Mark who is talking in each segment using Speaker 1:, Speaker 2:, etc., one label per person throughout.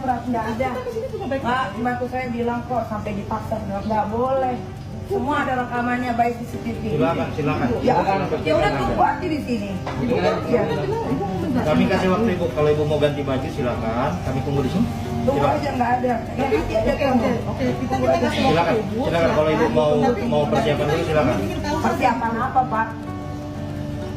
Speaker 1: nggak ada. Pak, bantu saya bilang kok sampai dipaksa nggak boleh. Semua ada rekamannya baik CCTV.
Speaker 2: Silakan.
Speaker 1: Ya udah tunggu aja di sini. Ya.
Speaker 2: Kami kasih waktu ibu, kalau ibu mau ganti baju silakan. Kami tunggu di sini.
Speaker 1: Tunggu aja nggak ada. Ya, nanti aja kamu.
Speaker 3: Oke, kita aja.
Speaker 2: Silakan kalau ibu mau persiapan dulu silakan.
Speaker 1: Persiapan apa Pak?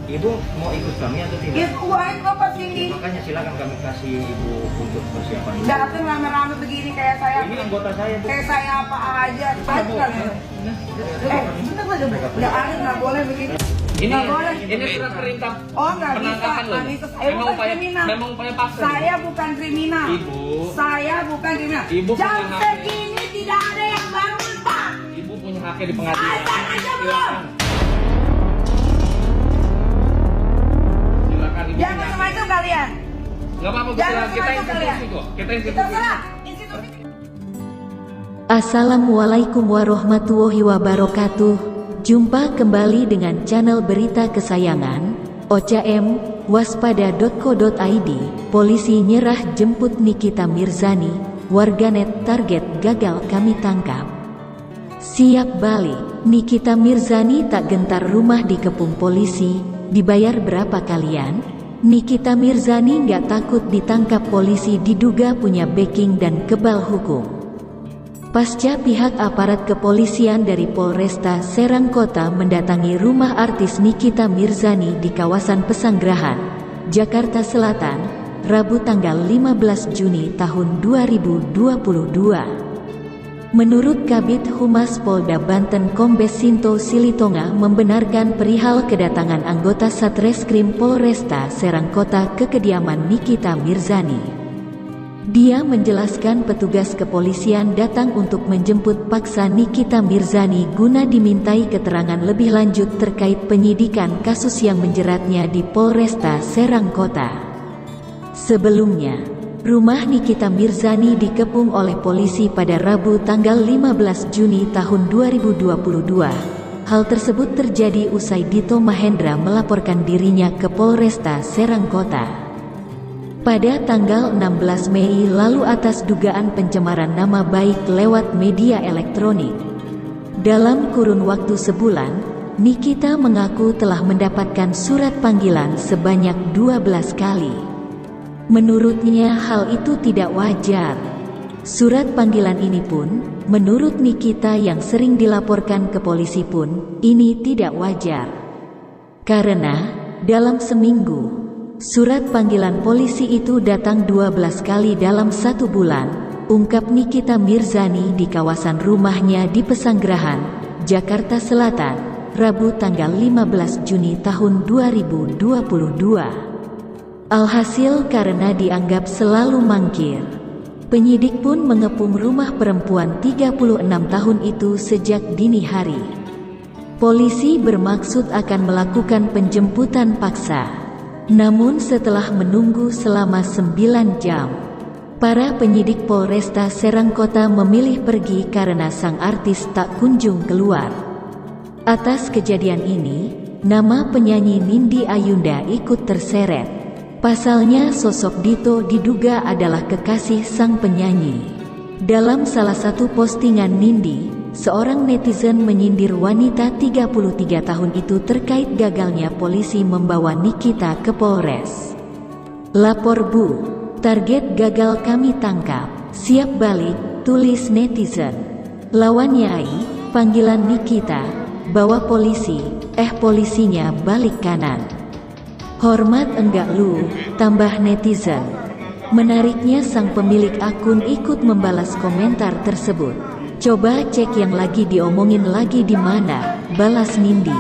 Speaker 2: Ibu mau ikut kami atau tidak?
Speaker 1: Ya tunggu aja Bapak sini.
Speaker 2: Makanya silakan kami kasih ibu untuk persiapan.
Speaker 1: Datang rame-rame begini kayak saya.
Speaker 2: Ini anggota saya bu.
Speaker 1: Kayak saya apa aja. Baik kan? Ya ada nggak boleh begini.
Speaker 4: Ini
Speaker 1: Nggak boleh.
Speaker 4: ini surat perintah
Speaker 1: Oh nggak bisa,
Speaker 4: penangkapan loh.
Speaker 1: nggak bisa. Saya bukan kriminal.
Speaker 4: Memang upaya paksa.
Speaker 1: Saya bukan kriminal.
Speaker 4: Ibu.
Speaker 1: Saya bukan kriminal.
Speaker 4: Ibu
Speaker 1: Jam
Speaker 4: punya hak.
Speaker 1: segini tidak ada yang bangun Pak.
Speaker 4: Ibu punya haknya di pengadilan.
Speaker 1: Azan aja belum.
Speaker 4: Silakan ibu.
Speaker 1: Jangan macam-macam kalian.
Speaker 4: Nggak apa-apa,
Speaker 1: Jangan
Speaker 4: kita
Speaker 1: macam-macam kalian.
Speaker 4: institusi kok. Kita
Speaker 1: Kita
Speaker 4: institusi.
Speaker 1: serah. Institusi.
Speaker 5: Assalamualaikum warahmatullahi wabarakatuh. Jumpa kembali dengan channel berita kesayangan, OCM, waspada.co.id. Polisi nyerah jemput Nikita Mirzani, warganet target gagal kami tangkap. Siap balik, Nikita Mirzani tak gentar rumah dikepung polisi. Dibayar berapa kalian? Nikita Mirzani nggak takut ditangkap polisi, diduga punya backing dan kebal hukum. Pasca pihak aparat kepolisian dari Polresta Serang Kota mendatangi rumah artis Nikita Mirzani di kawasan Pesanggerahan, Jakarta Selatan, Rabu tanggal 15 Juni tahun 2022. Menurut Kabid Humas Polda Banten Kombes Sinto Silitonga membenarkan perihal kedatangan anggota Satreskrim Polresta Serang Kota ke kediaman Nikita Mirzani. Dia menjelaskan petugas kepolisian datang untuk menjemput paksa Nikita Mirzani guna dimintai keterangan lebih lanjut terkait penyidikan kasus yang menjeratnya di Polresta Serang Kota. Sebelumnya, rumah Nikita Mirzani dikepung oleh polisi pada Rabu tanggal 15 Juni tahun 2022. Hal tersebut terjadi usai Dito Mahendra melaporkan dirinya ke Polresta Serang Kota. Pada tanggal 16 Mei lalu atas dugaan pencemaran nama baik lewat media elektronik. Dalam kurun waktu sebulan, Nikita mengaku telah mendapatkan surat panggilan sebanyak 12 kali. Menurutnya hal itu tidak wajar. Surat panggilan ini pun, menurut Nikita yang sering dilaporkan ke polisi pun, ini tidak wajar. Karena, dalam seminggu, surat panggilan polisi itu datang 12 kali dalam satu bulan, ungkap Nikita Mirzani di kawasan rumahnya di Pesanggerahan, Jakarta Selatan, Rabu tanggal 15 Juni tahun 2022. Alhasil karena dianggap selalu mangkir, penyidik pun mengepung rumah perempuan 36 tahun itu sejak dini hari. Polisi bermaksud akan melakukan penjemputan paksa. Namun setelah menunggu selama 9 jam, para penyidik Polresta Serang Kota memilih pergi karena sang artis tak kunjung keluar. Atas kejadian ini, nama penyanyi Nindi Ayunda ikut terseret. Pasalnya sosok Dito diduga adalah kekasih sang penyanyi. Dalam salah satu postingan Nindi, seorang netizen menyindir wanita 33 tahun itu terkait gagalnya polisi membawa Nikita ke Polres. Lapor Bu, target gagal kami tangkap, siap balik, tulis netizen. Lawannya ai, panggilan Nikita, bawa polisi, polisinya balik kanan. Hormat enggak lu, tambah netizen. Menariknya sang pemilik akun ikut membalas komentar tersebut. Coba cek yang lagi diomongin lagi di mana, balas Nindi.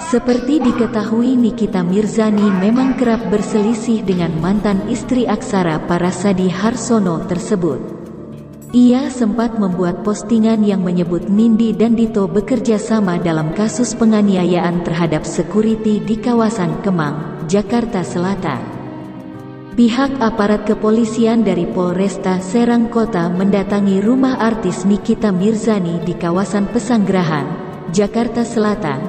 Speaker 5: Seperti diketahui Nikita Mirzani memang kerap berselisih dengan mantan istri Aksara Parasadi Harsono tersebut. Ia sempat membuat postingan yang menyebut Nindi dan Dito bekerja sama dalam kasus penganiayaan terhadap security di kawasan Kemang, Jakarta Selatan. Pihak aparat kepolisian dari Polresta Serang Kota mendatangi rumah artis Nikita Mirzani di kawasan Pesanggerahan, Jakarta Selatan,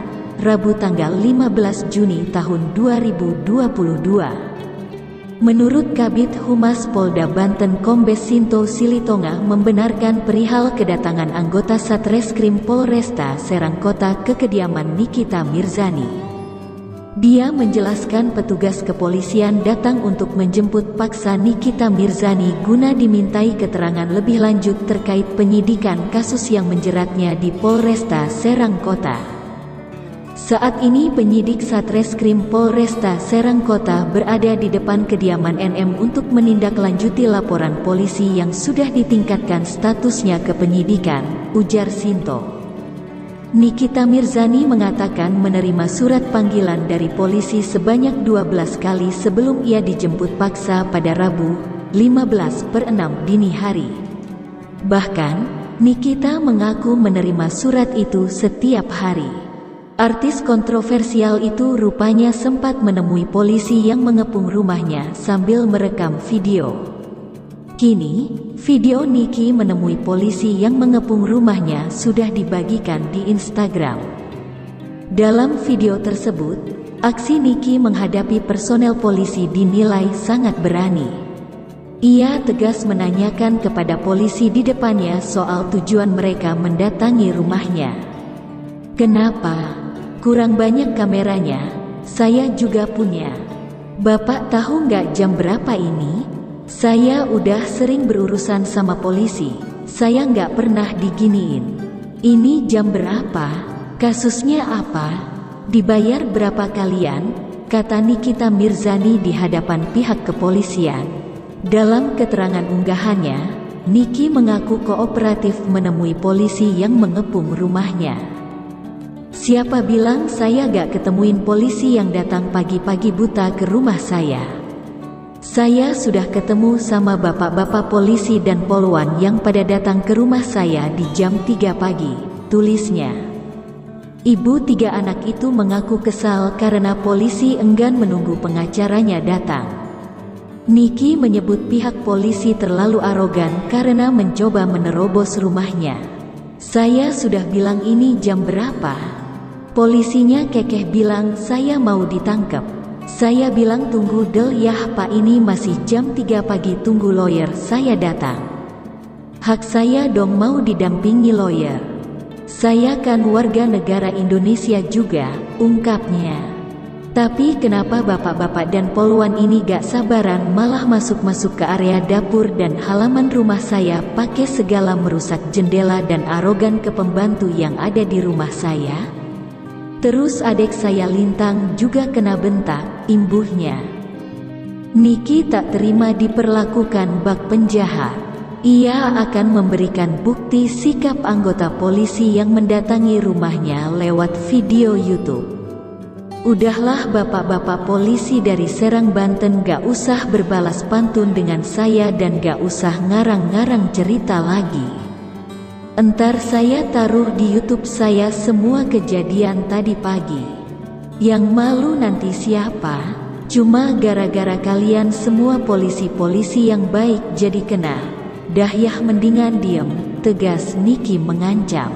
Speaker 5: Rabu tanggal 15 Juni tahun 2022. Menurut Kabid Humas Polda Banten Kombes Sinto Silitonga membenarkan perihal kedatangan anggota Satreskrim Polresta Serang Kota ke kediaman Nikita Mirzani. Dia menjelaskan petugas kepolisian datang untuk menjemput paksa Nikita Mirzani guna dimintai keterangan lebih lanjut terkait penyidikan kasus yang menjeratnya di Polresta Serang Kota. Saat ini penyidik Satreskrim Polresta Serang Kota berada di depan kediaman NM untuk menindaklanjuti laporan polisi yang sudah ditingkatkan statusnya ke penyidikan, ujar Sinto. Nikita Mirzani mengatakan menerima surat panggilan dari polisi sebanyak 12 kali sebelum ia dijemput paksa pada Rabu, 15/6 dini hari. Bahkan, Nikita mengaku menerima surat itu setiap hari. Artis kontroversial itu rupanya sempat menemui polisi yang mengepung rumahnya sambil merekam video. Kini, video Niki menemui polisi yang mengepung rumahnya sudah dibagikan di Instagram. Dalam video tersebut, aksi Niki menghadapi personel polisi dinilai sangat berani. Ia tegas menanyakan kepada polisi di depannya soal tujuan mereka mendatangi rumahnya. "Kenapa? Kurang banyak kameranya, saya juga punya. Bapak tahu nggak jam berapa ini? Saya udah sering berurusan sama polisi, saya nggak pernah diginiin. Ini jam berapa? Kasusnya apa? Dibayar berapa kalian?" kata Nikita Mirzani di hadapan pihak kepolisian. Dalam keterangan unggahannya, Niki mengaku kooperatif menemui polisi yang mengepung rumahnya. "Siapa bilang saya gak ketemuin polisi yang datang pagi-pagi buta ke rumah saya? Saya sudah ketemu sama bapak-bapak polisi dan polwan yang pada datang ke rumah saya di jam 3 pagi, tulisnya. Ibu 3 anak itu mengaku kesal karena polisi enggan menunggu pengacaranya datang. Niki menyebut pihak polisi terlalu arogan karena mencoba menerobos rumahnya. Saya sudah bilang ini jam berapa? Polisinya kekeh bilang saya mau ditangkap. Saya bilang tunggu del yah pak, ini masih jam 3 pagi, tunggu lawyer saya datang. Hak saya dong mau didampingi lawyer. Saya kan warga negara Indonesia juga," ungkapnya. "Tapi kenapa bapak-bapak dan polwan ini gak sabaran malah masuk-masuk ke area dapur dan halaman rumah saya pakai segala, merusak jendela dan arogan ke pembantu yang ada di rumah saya? Terus adik saya Lintang juga kena bentak," imbuhnya. Niki tak terima diperlakukan bak penjahat. Ia akan memberikan bukti sikap anggota polisi yang mendatangi rumahnya lewat video YouTube. "Udahlah bapak-bapak polisi dari Serang Banten, gak usah berbalas pantun dengan saya dan gak usah ngarang-ngarang cerita lagi. Entar saya taruh di YouTube saya semua kejadian tadi pagi. Yang malu nanti siapa? Cuma gara-gara kalian semua polisi-polisi yang baik jadi kena. Dah yah mendingan diem," tegas Niki mengancam.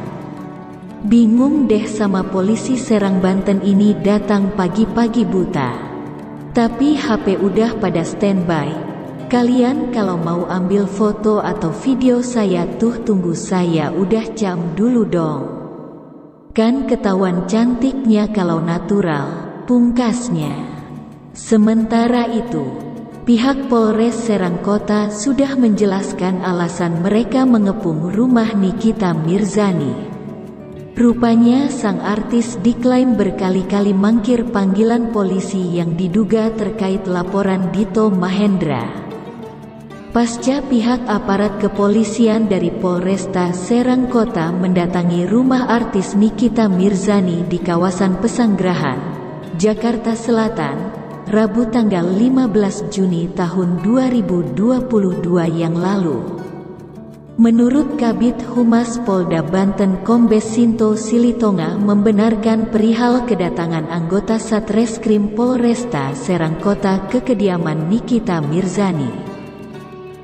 Speaker 5: "Bingung deh sama polisi Serang Banten ini, datang pagi-pagi buta. Tapi HP udah pada standby. Kalian kalau mau ambil foto atau video saya tuh tunggu saya udah cam dulu dong. Kan ketahuan cantiknya kalau natural," pungkasnya. Sementara itu, pihak Polres Serang Kota sudah menjelaskan alasan mereka mengepung rumah Nikita Mirzani. Rupanya sang artis diklaim berkali-kali mangkir panggilan polisi yang diduga terkait laporan Dito Mahendra. Pasca pihak aparat kepolisian dari Polresta Serang Kota mendatangi rumah artis Nikita Mirzani di kawasan Pesanggerahan, Jakarta Selatan, Rabu tanggal 15 Juni tahun 2022 yang lalu. Menurut Kabid Humas Polda Banten Kombes Sinto Silitonga membenarkan perihal kedatangan anggota Satreskrim Polresta Serang Kota ke kediaman Nikita Mirzani.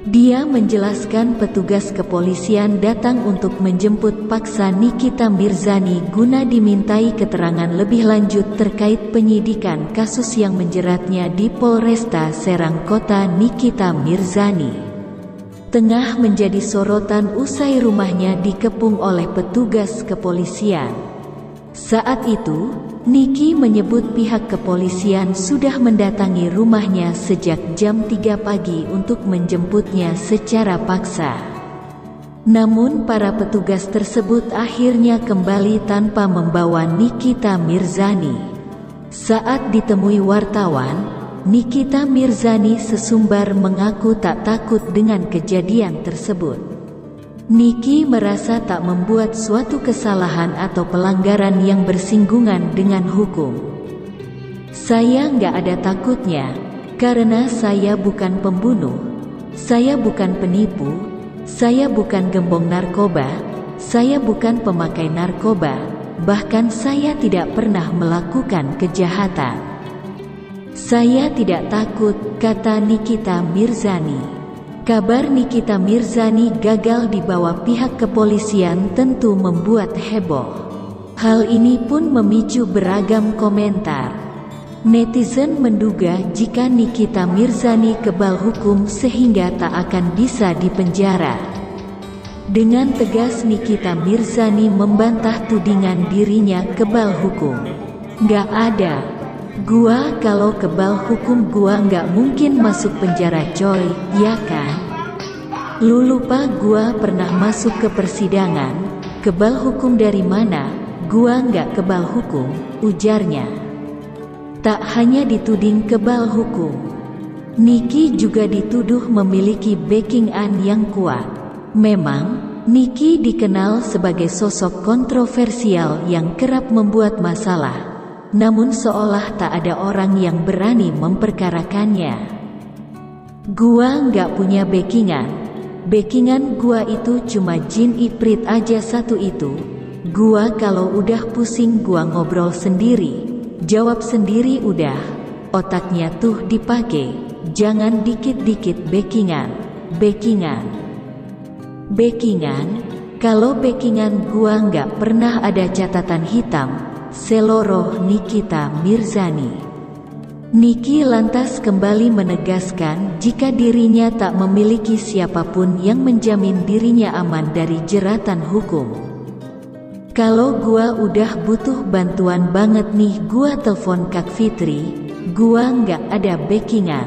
Speaker 5: Dia menjelaskan petugas kepolisian datang untuk menjemput paksa Nikita Mirzani guna dimintai keterangan lebih lanjut terkait penyidikan kasus yang menjeratnya di Polresta Serang Kota. Nikita Mirzani tengah menjadi sorotan usai rumahnya dikepung oleh petugas kepolisian. Saat itu, Niki menyebut pihak kepolisian sudah mendatangi rumahnya sejak jam 3 pagi untuk menjemputnya secara paksa. Namun para petugas tersebut akhirnya kembali tanpa membawa Nikita Mirzani. Saat ditemui wartawan, Nikita Mirzani sesumbar mengaku tak takut dengan kejadian tersebut. Niki merasa tak membuat suatu kesalahan atau pelanggaran yang bersinggungan dengan hukum. Saya nggak ada takutnya, karena saya bukan pembunuh, saya bukan penipu, saya bukan gembong narkoba, saya bukan pemakai narkoba, bahkan saya tidak pernah melakukan kejahatan. Saya tidak takut, kata Nikita Mirzani. Kabar Nikita Mirzani gagal dibawa pihak kepolisian tentu membuat heboh. Hal ini pun memicu beragam komentar. Netizen menduga jika Nikita Mirzani kebal hukum sehingga tak akan bisa dipenjara. Dengan tegas Nikita Mirzani membantah tudingan dirinya kebal hukum. Nggak ada. Gua kalau kebal hukum gua nggak mungkin masuk penjara coy, ya kan? Lu lupa gua pernah masuk ke persidangan, kebal hukum dari mana? Gua nggak kebal hukum, ujarnya. Tak hanya dituding kebal hukum, Niki juga dituduh memiliki backing-an yang kuat. Memang, Niki dikenal sebagai sosok kontroversial yang kerap membuat masalah. Namun seolah tak ada orang yang berani memperkarakannya. Gua nggak punya backingan. Backingan gua itu cuma jin iprit aja satu itu. Gua kalau udah pusing gua ngobrol sendiri, jawab sendiri udah. Otaknya tuh dipakai, jangan dikit-dikit backingan. Backingan, kalau backingan gua nggak pernah ada catatan hitam. Seloroh Nikita Mirzani. Niki lantas kembali menegaskan jika dirinya tak memiliki siapapun yang menjamin dirinya aman dari jeratan hukum. Kalau gua udah butuh bantuan banget nih gua telepon Kak Fitri, gua nggak ada backingan.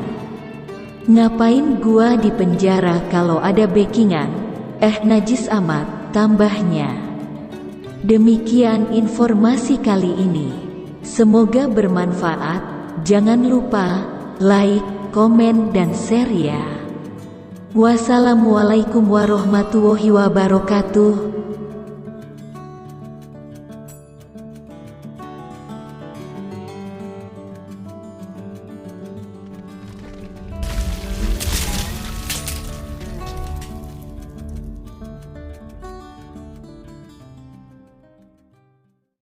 Speaker 5: Ngapain gua di penjara kalau ada backingan? Najis amat, tambahnya. Demikian informasi kali ini. Semoga bermanfaat. Jangan lupa like, komen, dan share ya. Wassalamualaikum warahmatullahi wabarakatuh.